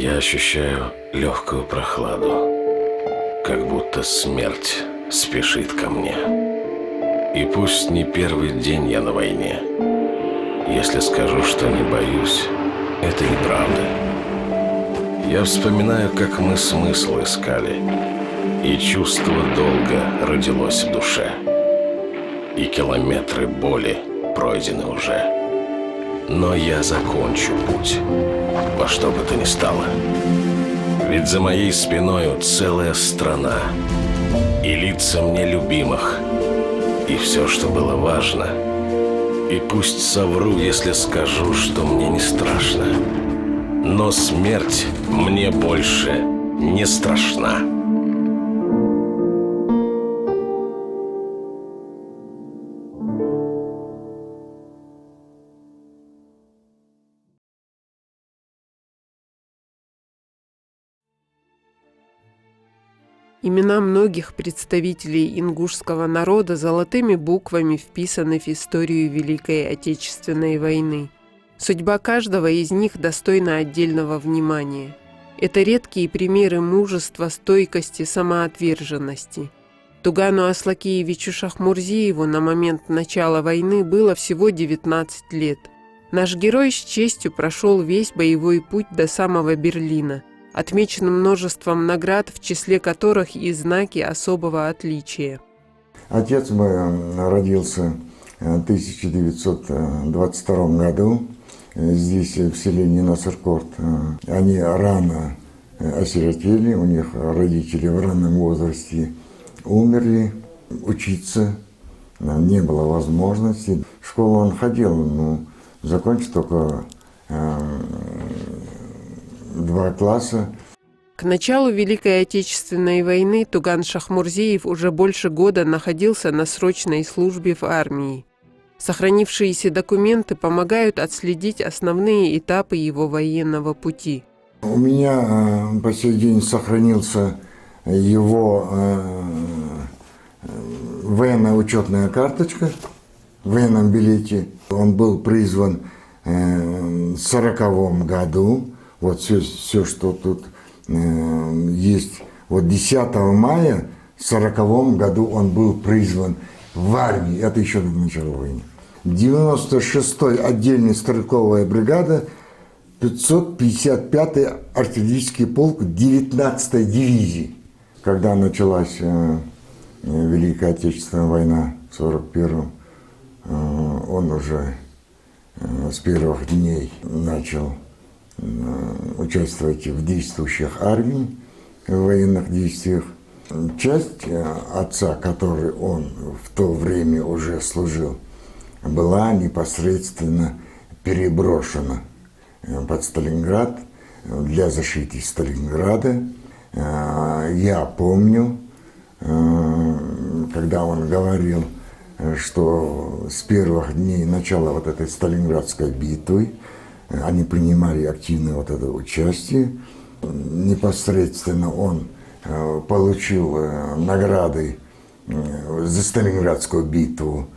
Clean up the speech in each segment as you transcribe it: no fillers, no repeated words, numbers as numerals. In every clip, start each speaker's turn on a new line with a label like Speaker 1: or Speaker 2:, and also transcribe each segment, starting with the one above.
Speaker 1: Я ощущаю легкую прохладу, как будто смерть спешит ко мне. И пусть не первый день я на войне, если скажу, что не боюсь, это неправда. Я вспоминаю, как мы смысл искали, и чувство долга родилось в душе, и километры боли пройдены уже. Но я закончу путь, во что бы то ни стало. Ведь за моей спиною целая страна, и лица мне любимых, и все, что было важно. И пусть совру, если скажу, что мне не страшно, но смерть мне больше не страшна.
Speaker 2: Имена многих представителей ингушского народа золотыми буквами вписаны в историю Великой Отечественной войны. Судьба каждого из них достойна отдельного внимания. Это редкие примеры мужества, стойкости, самоотверженности. Тугану Аслакиевичу Шахмурзиеву на момент начала войны было всего 19 лет. Наш герой с честью прошел весь боевой путь до самого Берлина, отмечен множеством наград, в числе которых и знаки особого отличия.
Speaker 3: Отец мой родился в 1922 году здесь, в селе Нинасыркорт. Они рано осиротели, у них родители в раннем возрасте умерли. Учиться не было возможности. В школу он ходил, но закончил только 2 класса.
Speaker 2: К началу Великой Отечественной войны Туган Шахмурзиев уже больше года находился на срочной службе в армии. Сохранившиеся документы помогают отследить основные этапы его военного пути.
Speaker 3: У меня по сей день сохранился его военная учетная карточка в военном билете. Он был призван в 1940 году. Вот все, что тут есть. Вот 10 мая в 1940 году он был призван в армию. Это еще до начала войны. 96-й отдельная стрелковая бригада, 555-й артиллерийский полк 19-й дивизии. Когда началась Великая Отечественная война в 1941-м, он уже с первых дней начал участвовать в действующих армиях, в военных действиях. Часть отца, который он в то время уже служил, была непосредственно переброшена под Сталинград для защиты Сталинграда. Я помню, когда он говорил, что с первых дней начала вот этой Сталинградской битвы они принимали активное вот это участие. Непосредственно он получил награды за Сталинградскую битву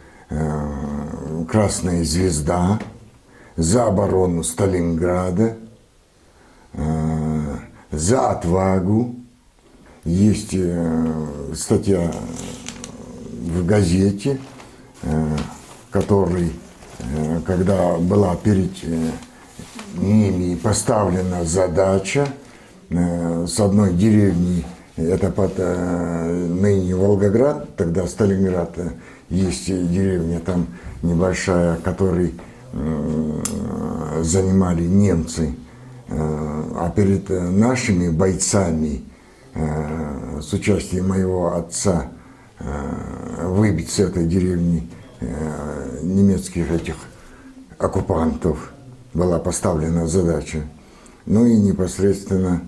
Speaker 3: «Красная звезда», за оборону Сталинграда, за отвагу. Есть статья в газете, который, когда была перед ними поставлена задача с одной деревни, это под ныне Волгоград, тогда Сталинград, есть деревня там небольшая, которой занимали немцы, а перед нашими бойцами с участием моего отца выбить с этой деревни немецких этих оккупантов была поставлена задача. Ну и непосредственно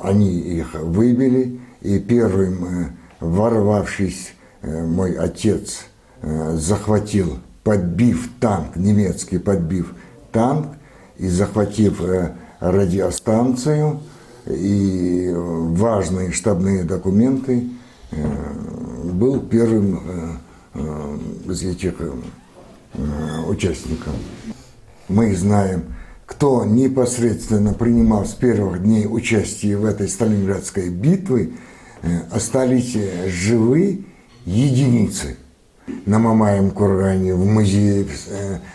Speaker 3: они их выбили, и первым ворвавшись мой отец захватил, подбив танк, немецкий подбив танк и захватив радиостанцию и важные штабные документы, был первым из этих участников. Мы знаем кто непосредственно принимал с первых дней участие в этой Сталинградской битве, остались живы единицы. На Мамаевом кургане, в музее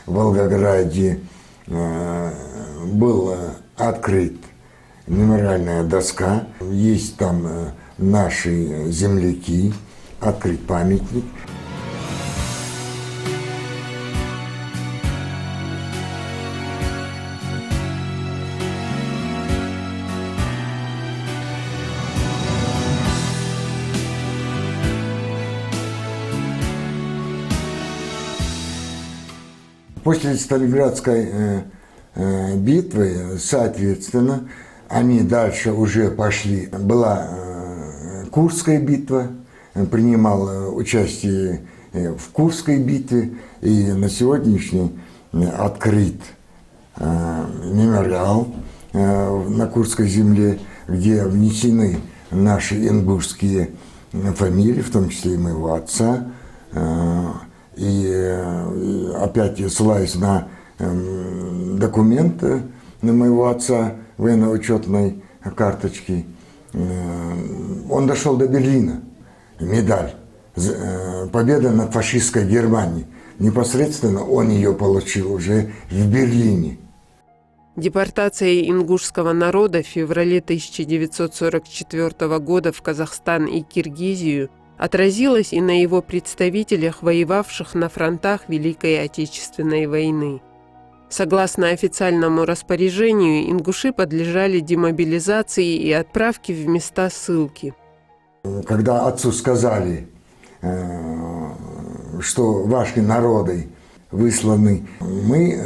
Speaker 3: в Волгограде был открыт мемориальная доска, есть там наши земляки, открыт памятник. После Сталинградской битвы, соответственно, они дальше уже пошли. Была Курская битва, принимал участие в Курской битве, и на сегодняшний открыт мемориал на Курской земле, где внесены наши ингушские фамилии, в том числе и моего отца. И опять ссылаюсь на документы моего отца, военно-учетной карточки. Он дошел до Берлина, медаль, победа над фашистской Германией. Непосредственно он ее получил уже в Берлине.
Speaker 2: Депортация ингушского народа в феврале 1944 года в Казахстан и Киргизию отразилась и на его представителях, воевавших на фронтах Великой Отечественной войны. Согласно официальному распоряжению, ингуши подлежали демобилизации и отправке в места ссылки.
Speaker 3: Когда отцу сказали, что ваши народы высланы, мы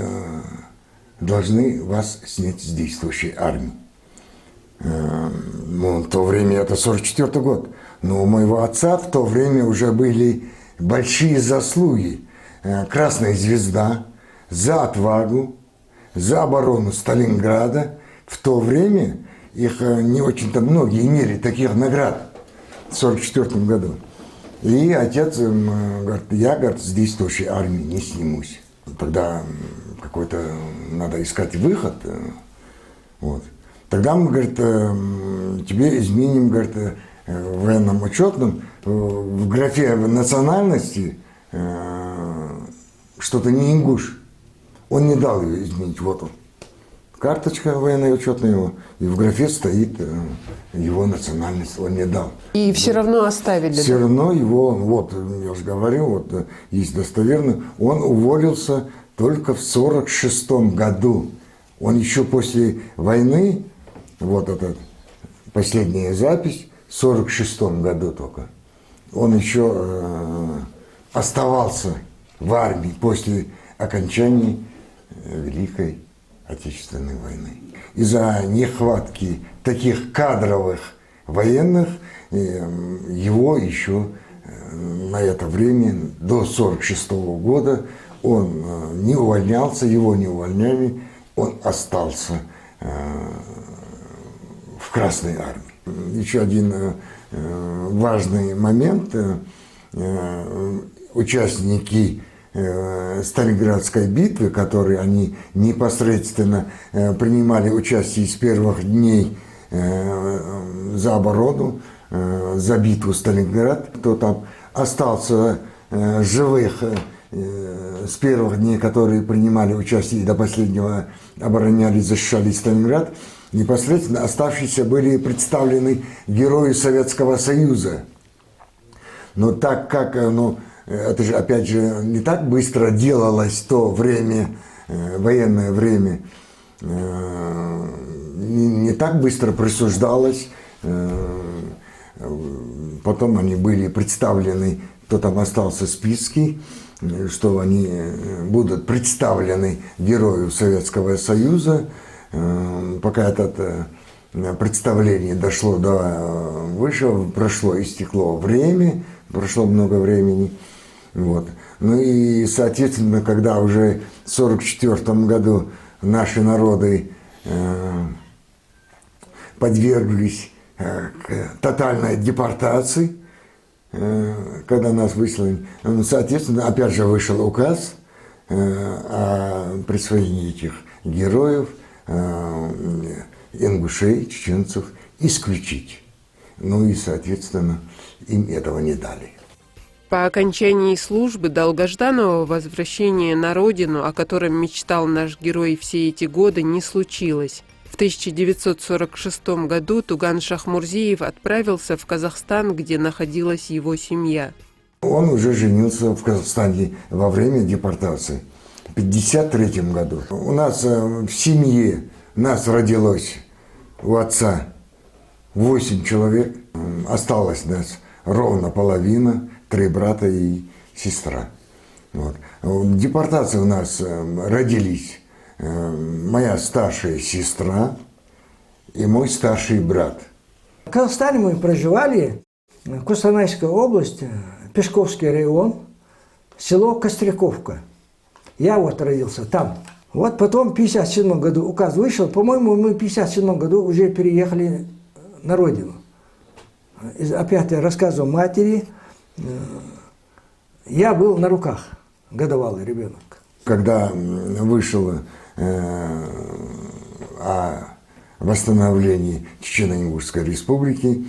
Speaker 3: должны вас снять с действующей армии. В то время это 1944 год. Но у моего отца в то время уже были большие заслуги. Красная звезда за отвагу, за оборону Сталинграда. В то время их не очень-то многие имели таких наград в 1944 году. И отец говорит, я, говорит, с действующей армии не снимусь. Тогда какой-то надо искать выход. Вот. Тогда мы, говорит, тебе изменим, говорит, в военном учетном, в графе национальности что-то не ингуш. Он не дал ее изменить. Вот он. Карточка военная учетная его, и в графе стоит его национальность. Он не дал.
Speaker 2: И все равно оставили?
Speaker 3: Все равно его, вот, я же говорил, вот есть достоверно, он уволился только в 1946 году. Он еще после войны, вот эта последняя запись, в 1946 году только, он еще оставался в армии после окончания Великой Отечественной войны. Из-за нехватки таких кадровых военных его еще на это время, до 1946 года, он не увольнялся, его не увольняли, он остался в Красной армии. Еще один важный момент. Участники Сталинградской битвы, которые они непосредственно принимали участие с первых дней за оборону, за битву Сталинград, кто там остался живых с первых дней, которые принимали участие и до последнего обороняли, защищали Сталинград, непосредственно оставшиеся были представлены герои Советского Союза. Но так как, это же, опять же, не так быстро делалось в то время, военное время, не так быстро присуждалось. Потом они были представлены, кто там остался в списке, что они будут представлены герою Советского Союза. Пока это представление дошло до выше, прошло, истекло время, прошло много времени. Вот. Ну и, соответственно, когда уже в 1944 году наши народы подверглись тотальной депортации, когда нас выслали, соответственно, опять же вышел указ о присвоении этих героев ингушей, чеченцев исключить. Ну и, соответственно, им этого не дали.
Speaker 2: По окончании службы долгожданного возвращения на родину, о котором мечтал наш герой все эти годы, не случилось. В 1946 году Туган Шахмурзиев отправился в Казахстан, где находилась его семья.
Speaker 3: Он уже женился в Казахстане во время депортации. В 1953 году у нас в семье, нас родилось у отца 8 человек, осталось нас ровно половина, 3 брата и сестра. Вот. В депортации у нас родились моя старшая сестра и мой старший брат.
Speaker 4: В Казахстане мы проживали, Костанайская область, Пешковский район, село Костряковка. Я вот родился там. Вот потом в 1957 году указ вышел. По-моему, мы в 1957 году уже переехали на родину. Опять я рассказывал матери. Я был на руках, годовалый ребенок.
Speaker 3: Когда вышло о восстановлении Чечено-Ингушской республики,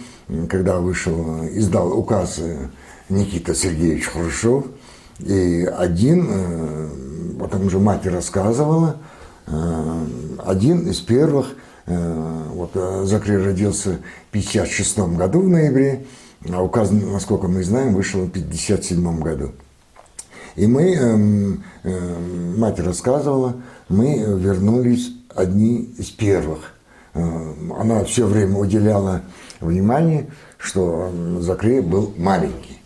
Speaker 3: когда издал указ Никита Сергеевич Хрущев, и потому что мать рассказывала, один из первых, Закрий родился в 1956 году в ноябре, а указ, насколько мы знаем, вышел в 1957 году. И мать рассказывала, мы вернулись одни из первых. Она все время уделяла внимание, что Закрий был маленький.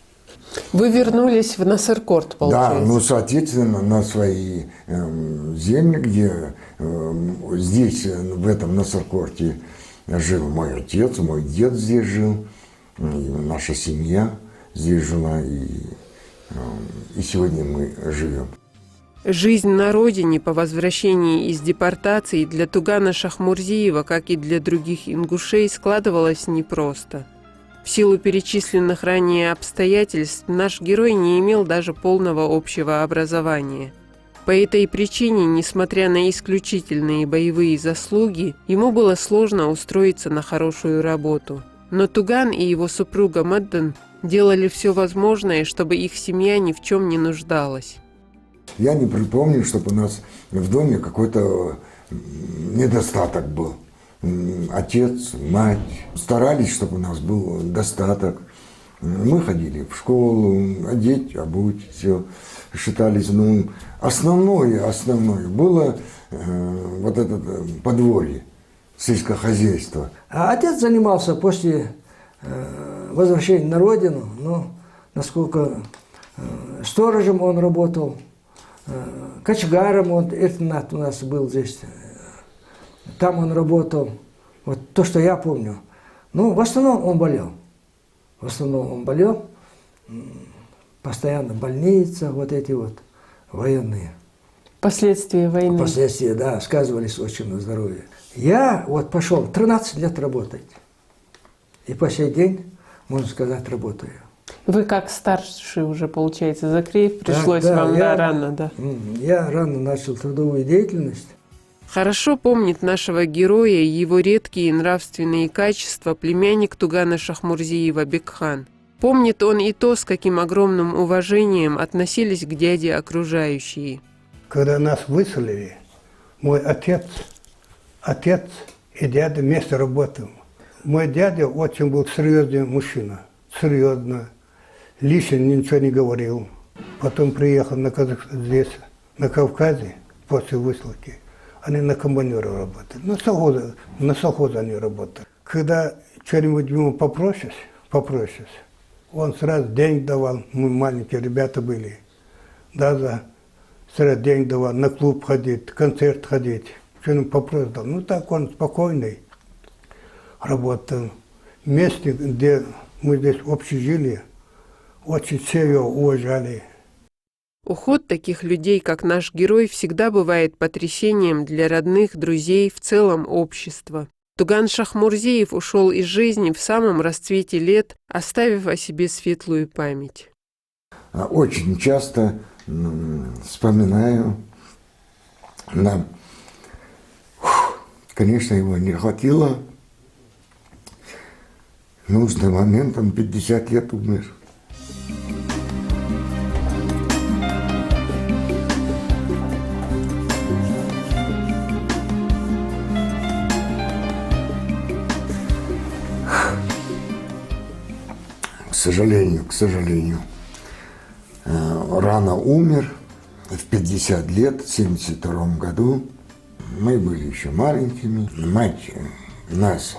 Speaker 2: Вы вернулись в Насыркорт, получается?
Speaker 3: Да, соответственно, на свои земли, где здесь, в этом Насыркорте, жил мой отец, мой дед здесь жил, и наша семья здесь жила, и сегодня мы живем.
Speaker 2: Жизнь на родине по возвращении из депортации для Тугана Шахмурзиева, как и для других ингушей, складывалась непросто. В силу перечисленных ранее обстоятельств наш герой не имел даже полного общего образования. По этой причине, несмотря на исключительные боевые заслуги, ему было сложно устроиться на хорошую работу. Но Туган и его супруга Маддан делали все возможное, чтобы их семья ни в чем не нуждалась.
Speaker 3: Я не припомню, чтобы у нас в доме какой-то недостаток был. Отец, мать старались, чтобы у нас был достаток. Мы ходили в школу, одеть, обуть, все, считались. Основное было вот это подворье, сельское хозяйство.
Speaker 4: А отец занимался после возвращения на родину, насколько сторожем он работал, кочегаром интернат у нас был здесь. Там он работал. Вот то, что я помню. В основном он болел. Постоянно больница, вот эти вот военные.
Speaker 2: Последствия войны.
Speaker 4: Последствия, да, сказывались очень на здоровье. Я пошел 13 лет работать. И по сей день, можно сказать, работаю.
Speaker 2: Вы как старший уже, получается, Закриев, пришлось вам рано, да?
Speaker 4: Я рано начал трудовую деятельность.
Speaker 2: Хорошо помнит нашего героя и его редкие нравственные качества племянник Тугана Шахмурзиева Бекхан. Помнит он и то, с каким огромным уважением относились к дяде окружающие.
Speaker 5: Когда нас выселили, мой отец и дядя вместе работали. Мой дядя очень был серьезный мужчина, серьезно, лично ничего не говорил. Потом приехал здесь, на Кавказе, после высылки. Они на комбайнеры работали, на совхозе они работали. Когда что-нибудь ему попросишь, он сразу денег давал, мы маленькие ребята были. Даже сразу денег давал, на клуб ходить, концерт ходить. Что-нибудь попросил дал. Так он спокойный работал. В месте, где мы здесь общее жили, очень все его уважали.
Speaker 2: Уход таких людей, как наш герой, всегда бывает потрясением для родных, друзей, в целом общества. Туган Шахмурзиев ушел из жизни в самом расцвете лет, оставив о себе светлую память.
Speaker 3: Очень часто вспоминаю. Нам, конечно, его не хватило. В нужный момент он 50 лет умер. К сожалению, рано умер в 50 лет, в 1972 году. Мы были еще маленькими. Мать нас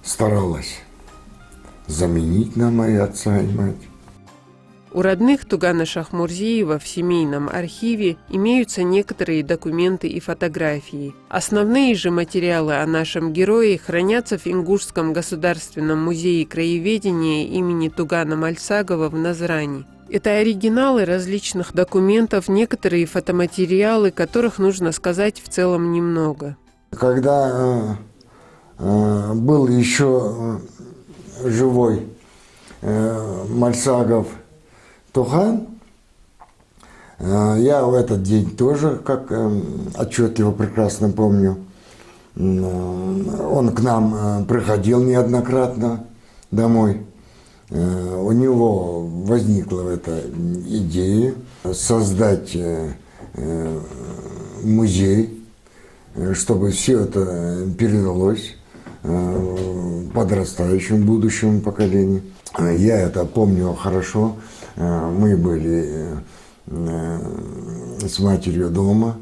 Speaker 3: старалась заменить нам и отца, и мать.
Speaker 2: У родных Тугана Шахмурзиева в семейном архиве имеются некоторые документы и фотографии. Основные же материалы о нашем герое хранятся в Ингушском государственном музее краеведения имени Тугана Мальсагова в Назрани. Это оригиналы различных документов, некоторые фотоматериалы, которых, нужно сказать, в целом немного.
Speaker 3: Когда был еще живой Мальсагов Туган, я в этот день тоже, как отчетливо прекрасно помню, он к нам приходил неоднократно домой. У него возникла эта идея создать музей, чтобы все это передалось подрастающему будущему поколению. Я это помню хорошо. Мы были с матерью дома.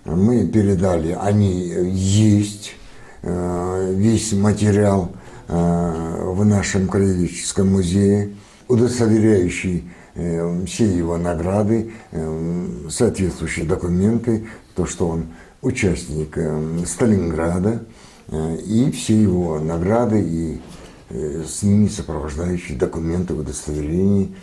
Speaker 3: Мы передали, они есть, весь материал в нашем краеведческом музее, удостоверяющий все его награды, соответствующие документы, то, что он участник Сталинграда, и все его награды, и с ними сопровождающие документы удостоверений.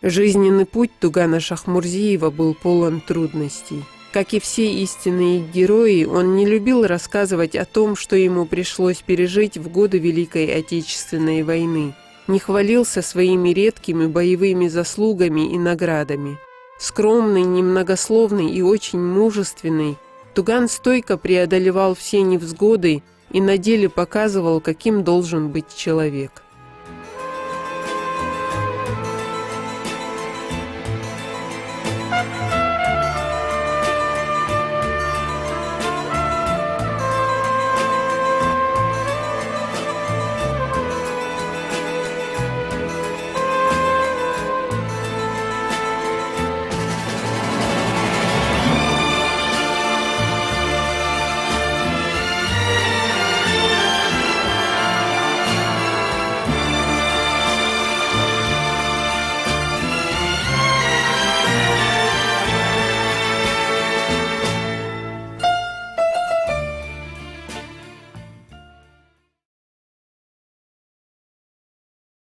Speaker 2: Жизненный путь Тугана Шахмурзиева был полон трудностей. Как и все истинные герои, он не любил рассказывать о том, что ему пришлось пережить в годы Великой Отечественной войны. Не хвалился своими редкими боевыми заслугами и наградами. Скромный, немногословный и очень мужественный, Туган стойко преодолевал все невзгоды и на деле показывал, каким должен быть человек.